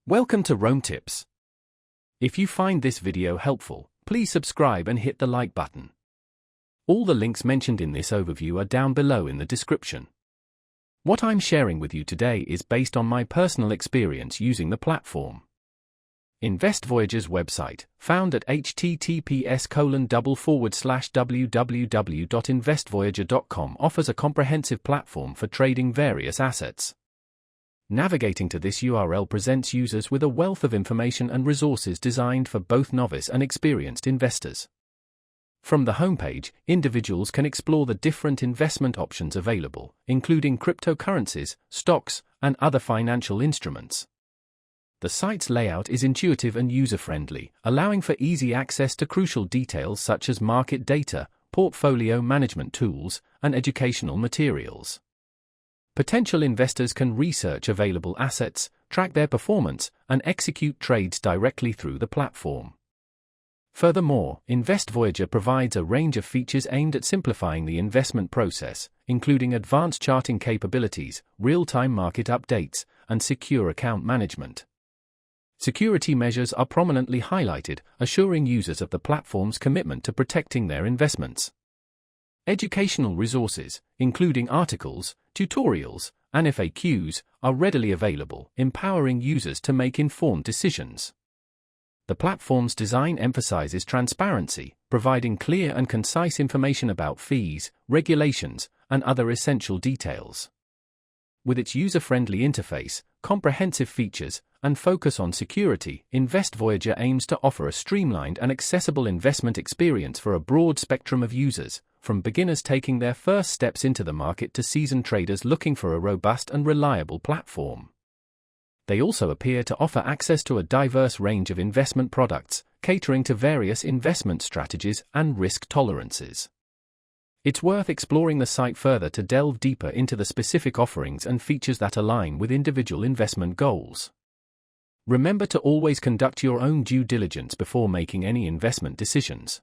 Welcome to Rome Tips. If you find this video helpful, please subscribe and hit the like button. All the links mentioned in this overview are down below in the description. What I'm sharing with you today is based on my personal experience using the platform. Voyager's website, found at https://www.investvoyager.com, offers a comprehensive platform for trading various assets. Navigating to this URL presents users with a wealth of information and resources designed for both novice and experienced investors. From the homepage, individuals can explore the different investment options available, including cryptocurrencies, stocks, and other financial instruments. The site's layout is intuitive and user-friendly, allowing for easy access to crucial details such as market data, portfolio management tools, and educational materials. Potential investors can research available assets, track their performance, and execute trades directly through the platform. Furthermore, Voyager provides a range of features aimed at simplifying the investment process, including advanced charting capabilities, real-time market updates, and secure account management. Security measures are prominently highlighted, assuring users of the platform's commitment to protecting their investments. Educational resources, including articles, tutorials, and FAQs, are readily available, empowering users to make informed decisions. The platform's design emphasizes transparency, providing clear and concise information about fees, regulations, and other essential details. With its user-friendly interface, comprehensive features, and focus on security, Voyager aims to offer a streamlined and accessible investment experience for a broad spectrum of users, from beginners taking their first steps into the market to seasoned traders looking for a robust and reliable platform. They also appear to offer access to a diverse range of investment products, catering to various investment strategies and risk tolerances. It's worth exploring the site further to delve deeper into the specific offerings and features that align with individual investment goals. Remember to always conduct your own due diligence before making any investment decisions.